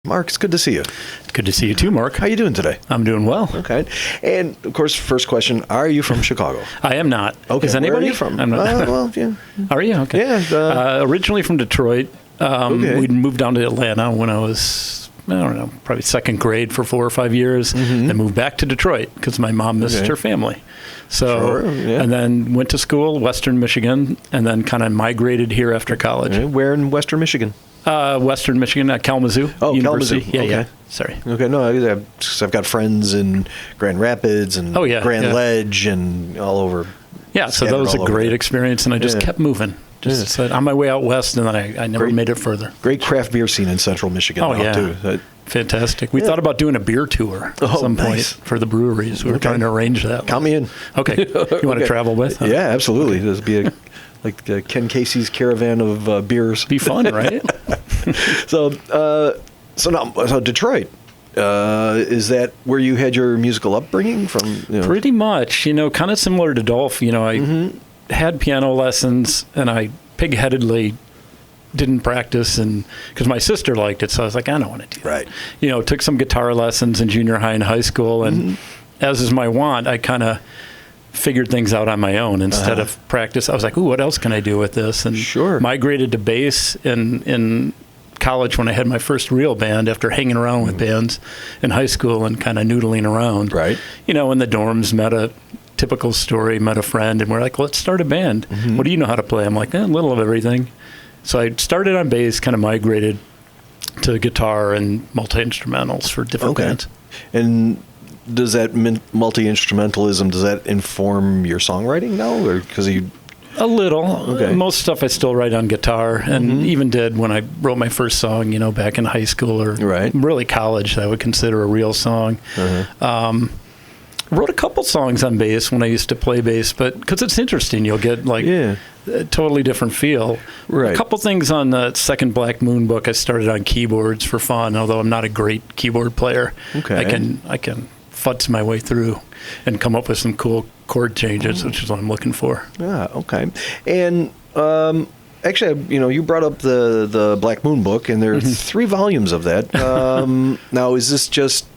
Mark, it's good to see you. Good to see you too, Mark. How you doing today? I'm doing well. Okay. And, of course, first question, are you from Chicago? I am not. Okay. Is anybody? Where are you from? I'm not. Well, yeah. Are you? Okay. Yeah. Originally from Detroit. Okay. We'd moved down to Atlanta when I was, I don't know, probably second grade for 4 or 5 years. Mm-hmm. Then moved back to Detroit because my mom missed her family. So, Sure, yeah. And then went to school, Western Michigan, and then kind of migrated here after college. Okay. Where in Western Michigan? Western Michigan, Kalamazoo University. Kalamazoo. Yeah, Okay. yeah. Sorry. Okay, no, I've got friends in Grand Rapids and Grand Ledge and all over. Yeah, so that was a great experience, and I just kept moving. Just said, on my way out west, and then I never made it further. Great craft beer scene in Central Michigan too. Fantastic. We thought about doing a beer tour at some point for the breweries. We were trying to arrange that. Count me in. Okay. You want to travel with? Huh? Yeah, absolutely. This would be like Ken Casey's caravan of beers. Be fun, right? So Detroit. Is that where you had your musical upbringing from? Pretty much. Kind of similar to Dolph. I had piano lessons, and I pig-headedly didn't practice, and because my sister liked it, so I was like, I don't want to do that. Right. Took some guitar lessons in junior high and high school, and as is my wont, I kind of figured things out on my own instead of practice. I was like, ooh, what else can I do with this? And migrated to bass in college when I had my first real band after hanging around with bands in high school and kind of noodling around. Right. In the dorms, met a friend, and we're like, let's start a band. What do you know how to play? I'm like, a little of everything. So I started on bass, kind of migrated to guitar and multi-instrumentals for different bands. And does that multi-instrumentalism, does that inform your songwriting now? Or because you... A little. Okay. Most stuff I still write on guitar, and even did when I wrote my first song, back in high school or really college, that I would consider a real song. Wrote a couple songs on bass when I used to play bass, but because it's interesting, you'll get a totally different feel. Right. A couple things on the second Black Moon book, I started on keyboards for fun, although I'm not a great keyboard player. Okay. I can futz my way through and come up with some cool chord changes, which is what I'm looking for. Yeah, okay. And actually, you brought up the Black Moon book, and there are 3 volumes of that. Now, is this just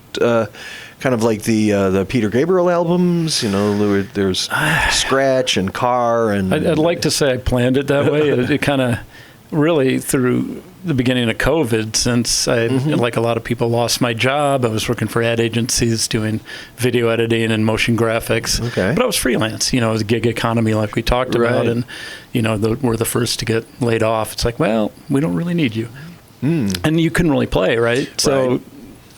kind of like the Peter Gabriel albums? There's Scratch and Car, and I'd like to say I planned it that way. It kind of really through the beginning of COVID, since I, like a lot of people, lost my job. I was working for ad agencies doing video editing and motion graphics. Okay. But I was freelance. It was a gig economy like we talked about, and we're the first to get laid off. It's like, well, we don't really need you, and you couldn't really play, right? So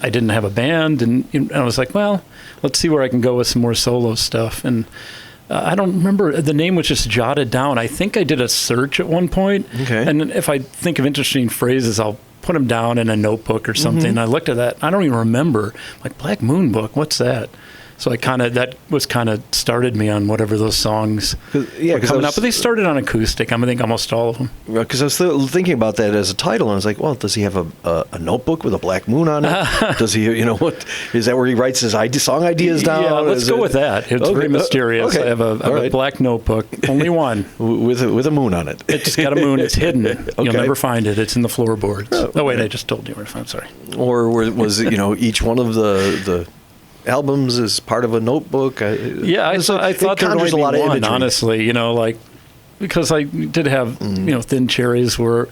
I didn't have a band, and I was like, well, let's see where I can go with some more solo stuff. And I don't remember, the name was just jotted down. I think I did a search at one point. Okay. And if I think of interesting phrases, I'll put them down in a notebook or something. I looked at that. I don't even remember. Like, Black Moon book, what's that? So that was started me on whatever those songs were coming up. But they started on acoustic. I think almost all of them. Because I was thinking about that as a title, and I was like, well, does he have a notebook with a black moon on it? Does he, what, is that where he writes his song ideas down? Yeah, let's go with that. It's very mysterious. Okay. I have a black notebook, only one. with a moon on it. It's got a moon. It's hidden. You'll never find it. It's in the floorboards. Oh, wait, I just told you where to find it. Sorry. Or was it, each one of the albums is part of a notebook? I thought there was a lot of imagery. Honestly, because I did have, Thin Cherries were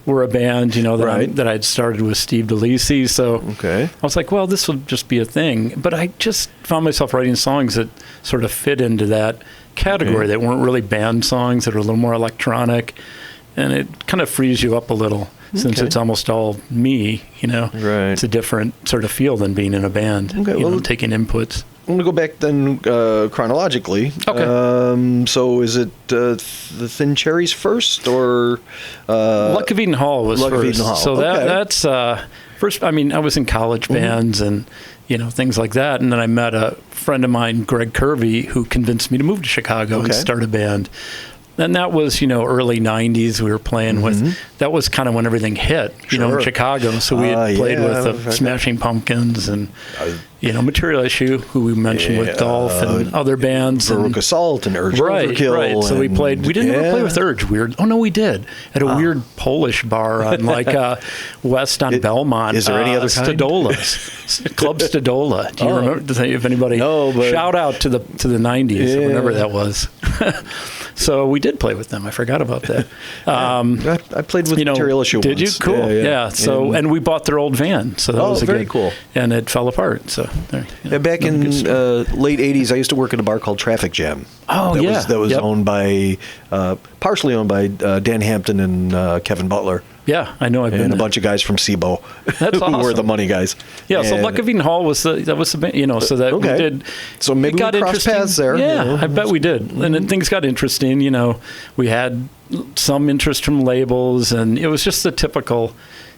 a band, that I'd started with Steve DeLisi. So I was like, well, this will just be a thing. But I just found myself writing songs that sort of fit into that category that weren't really band songs, that are a little more electronic. And it kind of frees you up a little. Since it's almost all me, It's a different sort of feel than being in a band, taking inputs. I'm going to go back then chronologically. Okay. So is it the Thin Cherries first, or... Luck of Eden Hall was Luck first. Of Eden Hall. So that's first. I mean, I was in college bands and, things like that. And then I met a friend of mine, Greg Kirby, who convinced me to move to Chicago and start a band. And that was, early 90s. We were playing with, that was kind of when everything hit, in Chicago. So we had played with the Smashing Pumpkins and, Material Issue, who we mentioned with Golf and other bands. Veruca Salt and Urge Right. Overkill. So we played. We didn't ever play with Urge. Weird. Oh no, we did at a weird Polish bar on west on Belmont. Is there any other kind? Stadola's Club Stadola. Do you remember? If anybody? No, but shout out to the 90s, whenever that was. So we did play with them. I forgot about that. I played with Material Issue Did once. you? Cool. Yeah. So and we bought their old van. So that was very cool. And it fell apart. So back in late '80s, I used to work at a bar called Traffic Jam. That was owned by partially owned by Dan Hampton and Kevin Butler. Yeah, I know. I've been and there. a bunch of guys from SIBO. That's awesome. Who were the money guys. Yeah, so Luckeveen Hall was the so that we did. So maybe we crossed paths there. Yeah, I bet we did. And then things got interesting. We had some interest from labels, and it was just the typical,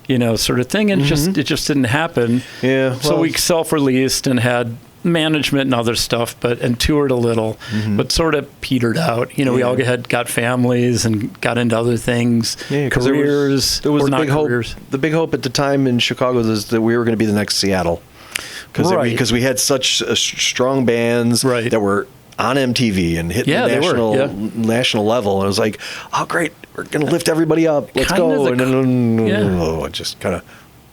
sort of thing, and it just didn't happen. Yeah. So we self-released and had management and other stuff, and toured a little, but sort of petered out. We all got families and got into other things, careers. There was or the not big careers. hope. The big hope at the time in Chicago was that we were going to be the next Seattle, because we had such strong bands that were on MTV and hitting the national level. And it was like, oh great, we're going to lift everybody up. Let's go. And then just kind of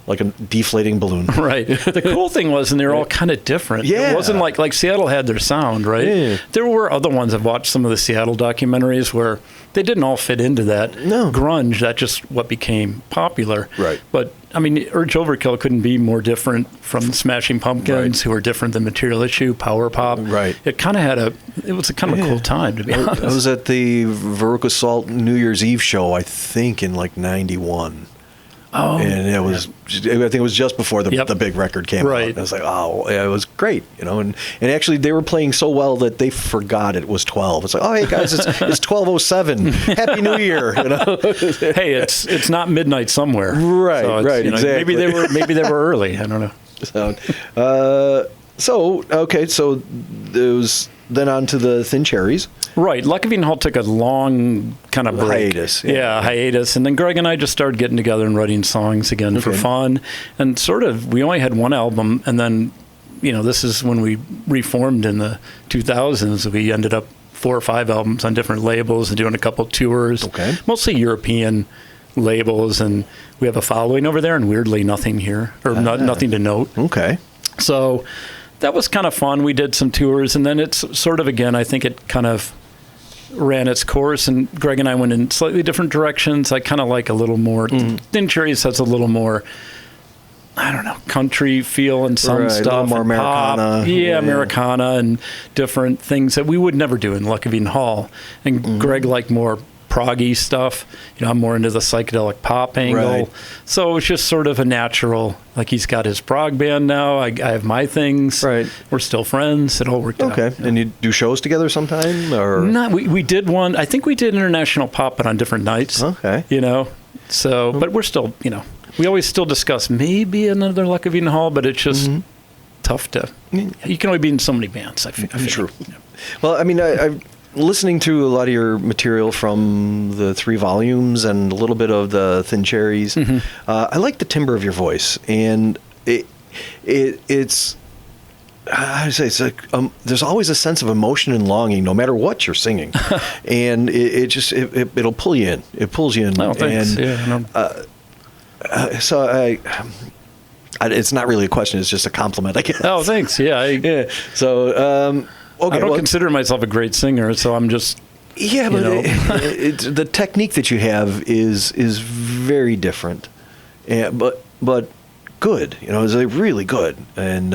like a deflating balloon. Right. The cool thing was, and they're all kind of different. Yeah. It wasn't like Seattle had their sound, right? Yeah. There were other ones. I've watched some of the Seattle documentaries where they didn't all fit into that grunge. That's just what became popular. Right. But, Urge Overkill couldn't be more different from Smashing Pumpkins, who were different than Material Issue, Power Pop. Right. It kind of it was a kind of a cool time, to be honest. I was at the Veruca Salt New Year's Eve show, I think, in like 91. Oh, and it was, I think it was just before the big record came out. And I was like, it was great, and actually they were playing so well that they forgot it was 12. It's like, oh, hey guys, it's 12:07. Happy New Year, Hey, it's not midnight somewhere. Right, so right, exactly. Maybe they were early. I don't know. So there was then on to the Thin Cherries. Right. Luckeveen Hall took a long kind of break. Hiatus. Yeah, hiatus. And then Greg and I just started getting together and writing songs again for fun. And we only had one album. And then, this is when we reformed in the 2000s. We ended up 4 or 5 albums on different labels and doing a couple tours. Okay. Mostly European labels. And we have a following over there, and weirdly nothing here, or nothing to note. Okay. So that was kind of fun. We did some tours, and then it's sort of, again, I think it kind of ran its course, and Greg and I went in slightly different directions. I kind of like a little more, Thin Cherries has a little more, I don't know, country feel and some stuff. A little more Americana. Pop. Yeah, Americana and different things that we would never do in Luckeveen Hall. And Greg liked more proggy stuff. I'm more into the psychedelic pop angle. Right. So it was just sort of a natural, like he's got his prog band now. I have my things. Right. We're still friends. It all worked out. Okay. And you do shows together sometime? Or? No, we did one. I think we did international pop, but on different nights. Okay. So, but we're still, we always still discuss maybe another Luckeveen Hall, but it's just tough to, you can only be in so many bands, I feel. True. Well, I listening to a lot of your material from the 3 volumes and a little bit of the Thin Cherries, I like the timbre of your voice, and it's I say it's like there's always a sense of emotion and longing, no matter what you're singing, and it'll pull you in. It pulls you in. Oh, thanks. And, so it's not really a question; it's just a compliment, I guess. Oh, thanks. Yeah. So. Okay, I don't consider myself a great singer, so I'm just... Yeah, but the technique that you have is very different, but good. It's like really good, and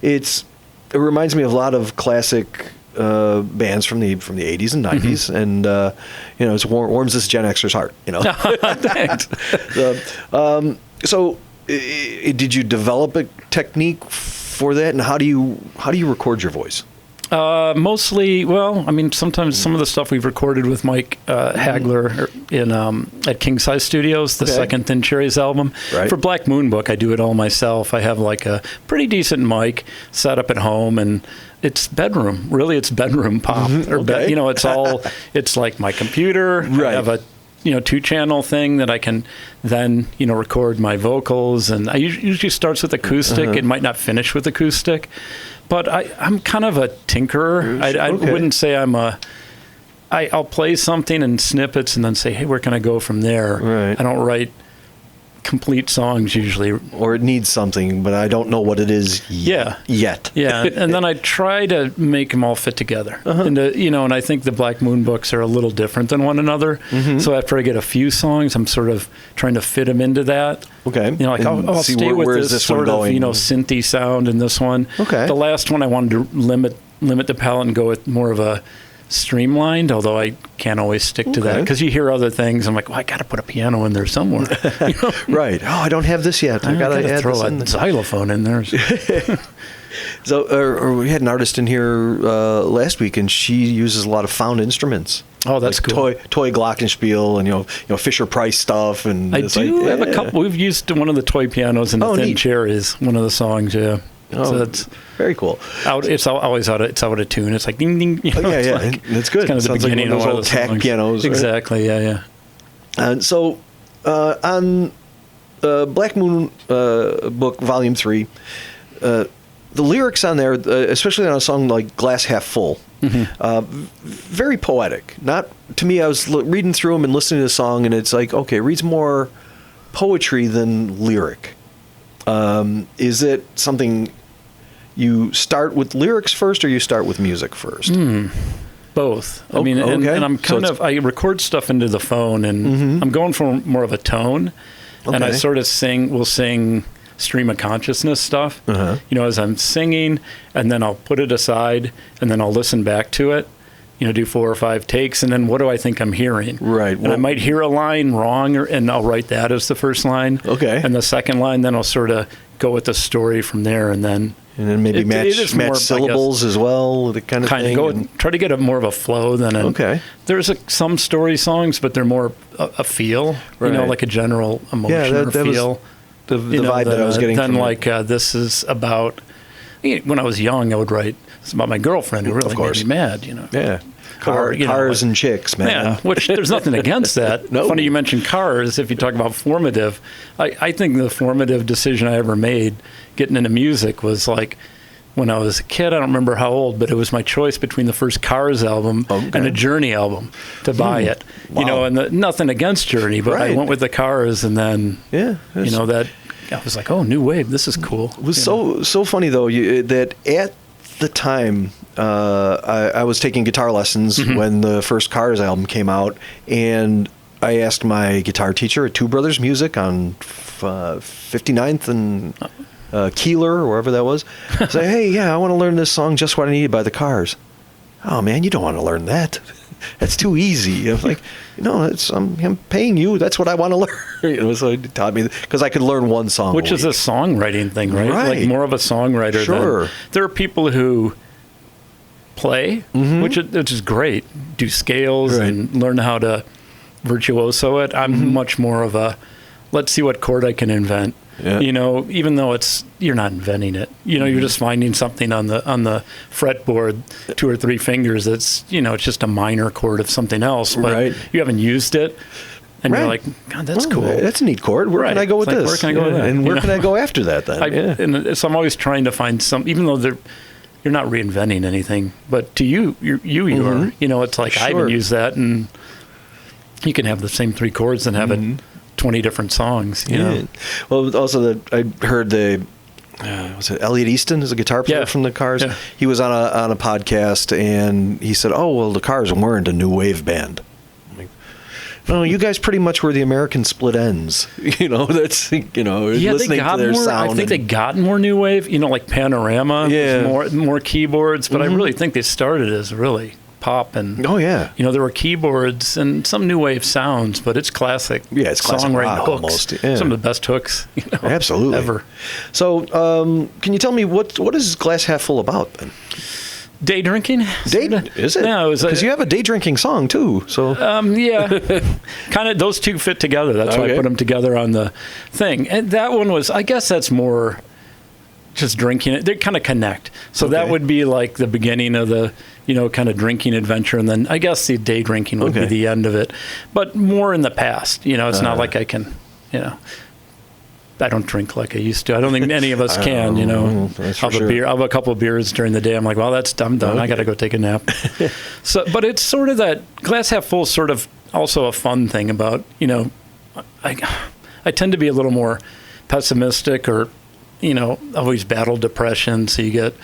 it reminds me of a lot of classic bands from the 80s and 90s, and it warms this Gen Xer's heart. Thanks. So, did you develop a technique for that, and how do you record your voice? Mostly, sometimes some of the stuff we've recorded with Mike Hagler at King Size Studios, the second Thin Cherries album. Right. For Black Moon Book, I do it all myself. I have like a pretty decent mic set up at home, and it's bedroom. Really, it's bedroom pop. Okay. It's like my computer. Right. I have a 2-channel thing that I can then, record my vocals. And I usually starts with acoustic. It might not finish with acoustic, but I'm kind of a tinkerer. I wouldn't say I'll play something in snippets and then say, hey, where can I go from there? Right. I don't write complete songs usually. Or it needs something, but I don't know what it is yet. Yeah, and then I try to make them all fit together. And and I think the Black Moon books are a little different than one another. So after I get a few songs, I'm sort of trying to fit them into that. Okay. I'll stay with this sort of synthy sound in this one. Okay. The last one I wanted to limit the palette and go with more of a streamlined, although I can't always stick to that because you hear other things. I'm like, well, I got to put a piano in there somewhere. Right. Oh, I don't have this yet. I got to throw a xylophone in there. So, we had an artist in here last week, and she uses a lot of found instruments. Oh, that's cool. Toy glockenspiel and Fisher Price stuff. And I do have a couple. We've used one of the toy pianos in the Thin Chair is one of the songs. Yeah. Oh, so that's very cool. It's always out of tune. It's like ding ding. That's good. It's kind of the beginning of one of those old tack pianos. Exactly. Right? Yeah. And so on Black Moon book Volume 3, the lyrics on there, especially on a song like Glass Half Full, very poetic. Not to me. I was reading through them and listening to the song, and it's like, okay, it reads more poetry than lyric. Is it something you start with lyrics first, or you start with music first? Both. I mean, and I'm I record stuff into the phone, and I'm going for more of a tone, and I sort of will sing stream of consciousness stuff, as I'm singing, and then I'll put it aside, and then I'll listen back to it, do 4 or 5 takes, and then what do I think I'm hearing? Right. And I might hear a line wrong, and I'll write that as the first line. Okay. And the second line, then I'll sort of go with the story from there, and then maybe match syllables as well, the kind of thing. Try to get more of a flow than There's some story songs, but they're more a feel, like a general emotion or feel. The vibe that I was getting from this is about. When I was young, I would write, it's about my girlfriend who really made me mad, Yeah. Cars and chicks, man. Yeah, which there's nothing against that. No. Funny you mentioned cars. If you talk about formative, I think the formative decision I ever made getting into music was like when I was a kid. I don't remember how old, but it was my choice between the first Cars album and a Journey album to buy it. Wow. And nothing against Journey, but I went with the Cars, and then that I was like, oh, new wave. This is cool. It was so funny though that at the time. I was taking guitar lessons when the first Cars album came out, and I asked my guitar teacher at Two Brothers Music on 59th and Keeler, or wherever that was, say, hey, I want to learn this song, Just What I Needed by the Cars. Oh, man, you don't want to learn that. That's too easy. I was like, I'm paying you. That's what I want to learn. So he taught me, because I could learn one song. Which is a songwriting thing, right? Like more of a songwriter. Sure. There are people who play, which is great, do scales and learn how to virtuoso it. I'm much more of a, let's see what chord I can invent. Yeah. Even though you're not inventing it, you're just finding something on the fretboard, 2 or 3 fingers. That's, it's just a minor chord of something else, but you haven't used it. And you're like, God, that's cool. That's a neat chord. Where can I go with this? Where can I go with that? And where can I go after that then? And so I'm always trying to find even though you're not reinventing anything, but to you are. It's like I haven't used that, and you can have the same 3 chords and have it 20 different songs. Well, also I heard was it Elliot Easton is a guitar player from the Cars. Yeah. He was on a podcast, and he said, "Oh well, the Cars weren't a new wave band." No, you guys pretty much were the American Split Ends. That's listening to their sound. I think they got more new wave. Like Panorama, more keyboards. But I really think they started as really pop and. Oh yeah. There were keyboards and some new wave sounds, but it's classic. Yeah, it's classic songwriting rock, hooks. Almost. Yeah. Some of the best hooks. Absolutely. Ever. So, can you tell me what is Glass Half Full about then? Day drinking? Is it? Yeah, because you have a day drinking song too. So kind of those two fit together. That's why I put them together on the thing. And that one was, I guess that's more just drinking it. They kind of connect. So that would be like the beginning of the kind of drinking adventure. And then I guess the day drinking would be the end of it, but more in the past. It's not like I can, I don't drink like I used to. I don't think any of us can, I'll have a couple of beers during the day. I'm like, well, I'm done. I got to go take a nap. But it's sort of that glass half full, sort of also a fun thing about, I tend to be a little more pessimistic, or, always battle depression. So you get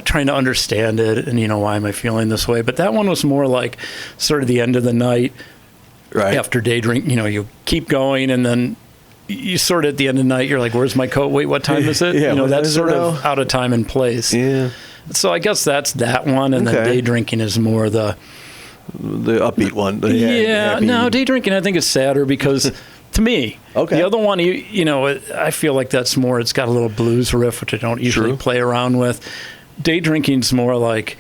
trying to understand it and, why am I feeling this way? But that one was more like sort of the end of the night, right after day drink, you keep going, and then you sort of at the end of the night, you're like, where's my coat? Wait, what time is it? That's sort of out of time and place. Yeah. So I guess that's that one. And then day drinking is more the upbeat one. No, day drinking I think is sadder because to me, the other one, I feel like that's more, it's got a little blues riff, which I don't usually play around with. Day drinking's more like,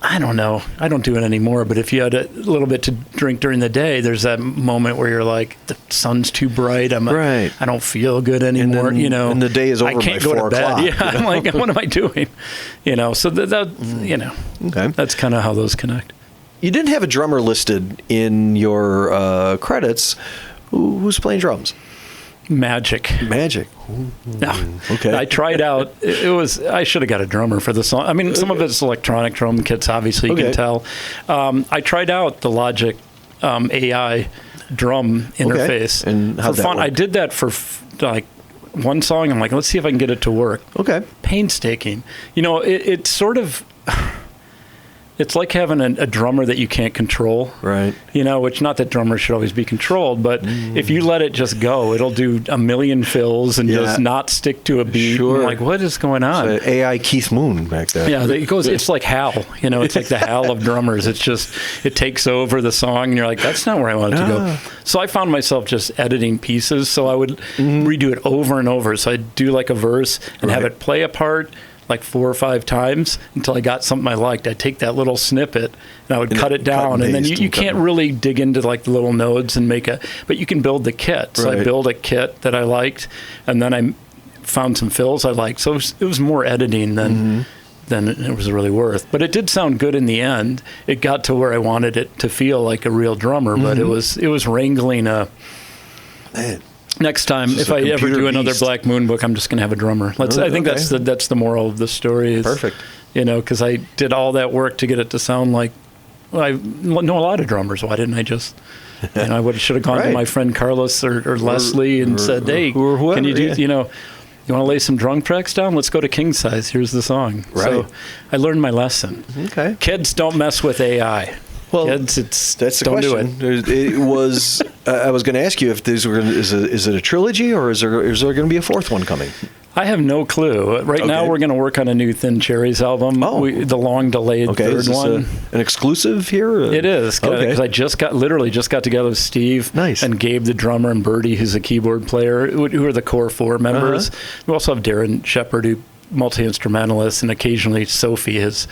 I don't know. I don't do it anymore. But if you had a little bit to drink during the day, there's that moment where you're like, the sun's too bright. I don't feel good anymore. And the day is over. I can't by go 4 to bed. o'clock. Yeah, I'm like, what am I doing? So that's kind of how those connect. You didn't have a drummer listed in your credits. Who's playing drums? Magic. No. Okay. I tried out. I should have got a drummer for the song. I mean, some of it's electronic drum kits, obviously, you can tell. I tried out the Logic AI drum interface. And how'd that fun. work? I did that for like one song. I'm like, let's see if I can get it to work. Okay. Painstaking. It's sort of... It's like having a drummer that you can't control. Right. Which, not that drummers should always be controlled, but if you let it just go, it'll do a million fills and just not stick to a beat. Sure. I'm like, what is going on? So AI Keith Moon back there. Yeah, it's like Hal. It's like the Hal of drummers. It's just, it takes over the song, and you're like, that's not where I want it to go. So I found myself just editing pieces, so I would redo it over and over. So I'd do like a verse and have it play a part like 4 or 5 times until I got something I liked. I'd take that little snippet and I would cut it down, and then you can't really dig into like the little nodes and but you can build the kit. So I built a kit that I liked, and then I found some fills I liked. So it was more editing than it was really worth. But it did sound good in the end. It got to where I wanted it to feel like a real drummer, but it was wrangling a... Man. Next time, if I ever do another Black Moon book, I'm just going to have a drummer. I think that's the moral of the story. Is, perfect. Because I did all that work to get it to sound like... Well, I know a lot of drummers. Why didn't I just... I should have gone to my friend Carlos or Leslie and said, hey, can you do... You want to lay some drum tracks down? Let's go to King Size. Here's the song. Right. So I learned my lesson. Okay. Kids, don't mess with AI. Well, kids, that's the don't question. Do it. It was. I was going to ask you if these were. Is it a trilogy, or is there going to be a 4th one coming? I have no clue. Right now, we're going to work on a new Thin Cherries album. The long delayed third one. An exclusive here? It is, because I just got together with Steve and Gabe, the drummer, and Birdie, who's a keyboard player, who are the core 4 members. We also have Darren Shepard, who multi-instrumentalist, and occasionally Sophie, his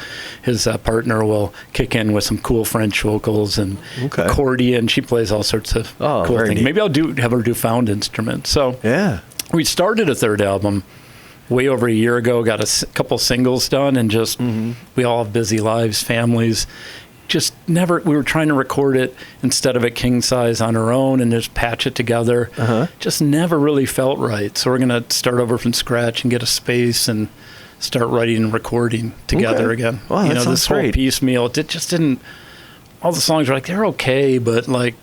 partner, will kick in with some cool French vocals and accordion. She plays all sorts of cool things. Neat. Maybe I'll have her do found instruments. So we started a 3rd album way over a year ago, got a couple singles done, and just we all have busy lives, families. Just never, we were trying to record it instead of at King Size on our own and just patch it together. Just never really felt right. So we're going to start over from scratch and get a space and start writing and recording together again. Wow, that sounds this whole great. piecemeal, it just didn't, all the songs are like, they're okay, but like,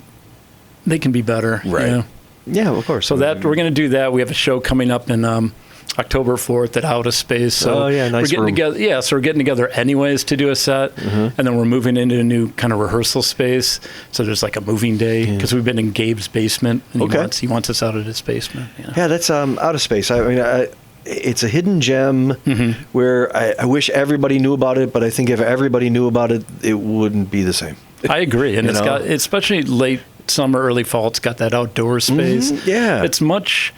they can be better. Right. Yeah, of course. So that we're going to do that. We have a show coming up in October 4th at Out of Space. So nice we're getting room. together. Yeah, so we're getting together anyways to do a set, and then we're moving into a new kind of rehearsal space. So there's like a moving day because we've been in Gabe's basement, and he wants us out of his basement. Yeah, that's Out of Space. I mean, it's a hidden gem where I wish everybody knew about it, but I think if everybody knew about it, it wouldn't be the same. I agree, and it's got, especially late summer, early fall, it's got that outdoor space. It's much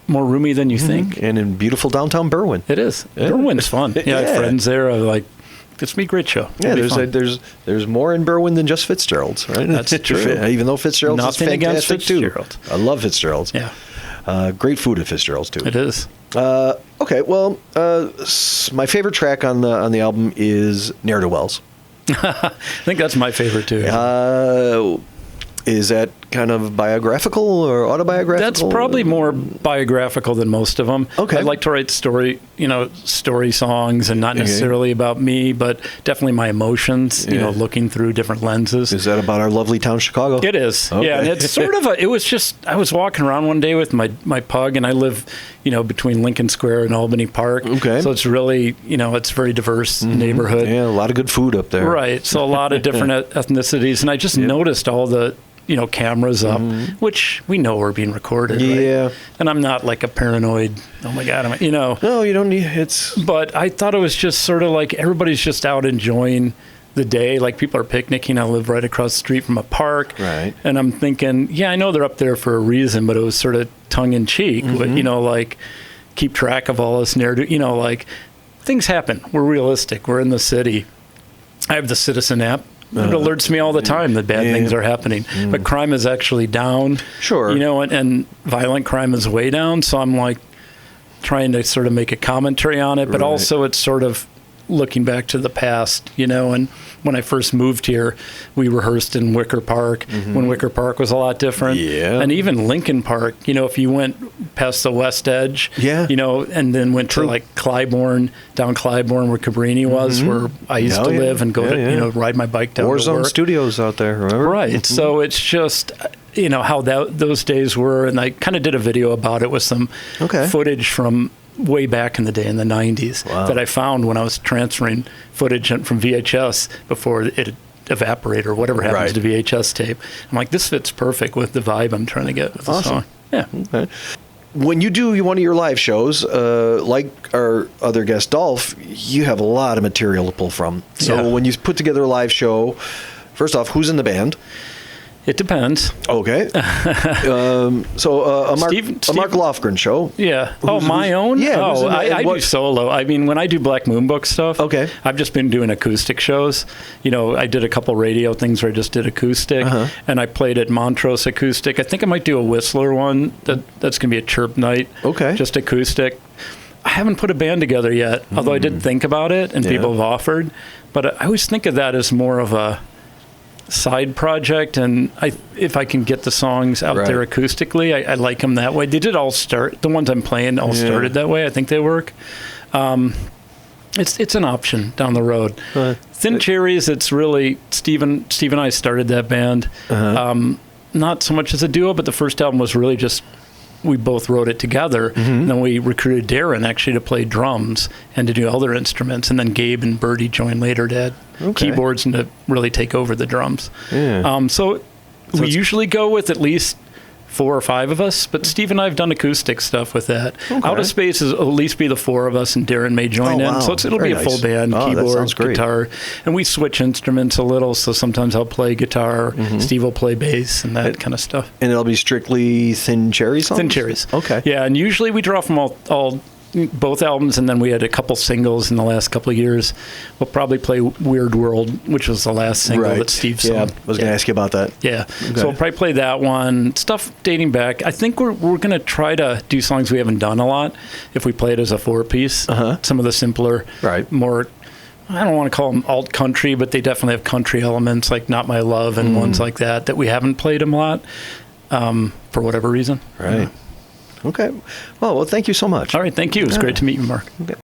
more roomy than you think. And in beautiful downtown Berwyn. It is. Berwyn's fun. I have friends there. It's going to be a great show. There's more in Berwyn than just Fitzgerald's, right? That's true. Even though Fitzgerald's Nothing is against fantastic Fitzgerald. too. I love Fitzgerald's. Yeah. Great food at Fitzgerald's too. It is. Okay, Okay, well, my favorite track on the album is Ne'er Do Wells. I think that's my favorite too. Is that kind of biographical or autobiographical? That's probably more biographical than most of them. Okay. I like to write story songs, and not necessarily about me, but definitely my emotions, looking through different lenses. Is that about our lovely town, Chicago? It is. Okay. Yeah, and it's sort of I was walking around one day with my pug, and I live, between Lincoln Square and Albany Park. Okay. So it's really, it's a very diverse neighborhood. Yeah, a lot of good food up there. Right. So a lot of different ethnicities, and I just noticed all the cameras up, which we know are being recorded. Yeah. Right? And I'm not like a paranoid, oh my God, No, you don't need, it's... But I thought it was just sort of like everybody's just out enjoying the day. Like people are picnicking. I live right across the street from a park. Right. And I'm thinking, I know they're up there for a reason, but it was sort of tongue in cheek. But, like keep track of all this narrative, like things happen. We're realistic. We're in the city. I have the Citizen app. It alerts me all the time that bad things are happening. But crime is actually down. Sure. And violent crime is way down. So I'm like trying to sort of make a commentary on it. But also it's sort of looking back to the past, and when I first moved here, we rehearsed in Wicker Park when Wicker Park was a lot different. Yeah. And even Lincoln Park, if you went past the West Edge, and then went to like Clybourne, down Clybourne where Cabrini was, where I used to live and go to, ride my bike down to work. Warzone Studios out there, remember? Right. So it's just, how those days were. And I kind of did a video about it with some footage from way back in the day in the 90s that I found when I was transferring footage from VHS before it evaporated or whatever happens to VHS tape. I'm like, this fits perfect with the vibe I'm trying to get with the song. Yeah. Okay. When you do one of your live shows, like our other guest Dolph, you have a lot of material to pull from. So when you put together a live show, first off, who's in the band? It depends. Okay. So a Mark Lofgren show. Yeah. My own? Yeah. I do solo. I mean, when I do Black Moon Book stuff, I've just been doing acoustic shows. I did a couple radio things where I just did acoustic, and I played at Montrose acoustic. I think I might do a Whistler one. That's going to be a chirp night. Okay. Just acoustic. I haven't put a band together yet, although I did think about it, and people have offered. But I always think of that as more of a side project, and if I can get the songs out there acoustically, I like them that way. They did all start, the ones I'm playing all started that way. I think they work. It's an option down the road. Thin Cherries, it's really Steve and I started that band, not so much as a duo, but the first album was really just we both wrote it together, and then we recruited Darren actually to play drums and to do other instruments, and then Gabe and Birdie joined later to add keyboards and to really take over the drums. So we usually go with at least 4 or 5 of us, but Steve and I have done acoustic stuff with that. Out of Space is at least be the 4 of us, and Darren may join in. So it'll be a full band, keyboards, guitar, and we switch instruments a little. So sometimes I'll play guitar, Steve will play bass, and that kind of stuff. And it'll be strictly Thin Cherry songs? Thin Cherries. Okay. Yeah, and usually we draw from both albums, and then we had a couple singles in the last couple of years. We'll probably play Weird World, which was the last single that Steve sung. Yeah, I was going to ask you about that. Yeah, so we'll probably play that one. Stuff dating back. I think we're going to try to do songs we haven't done a lot if we play it as a 4-piece. Some of the simpler, more, I don't want to call them alt country, but they definitely have country elements like Not My Love and ones like that we haven't played them a lot for whatever reason. Right. Okay. Well, thank you so much. All right. Thank you. It was great to meet you, Mark. Okay.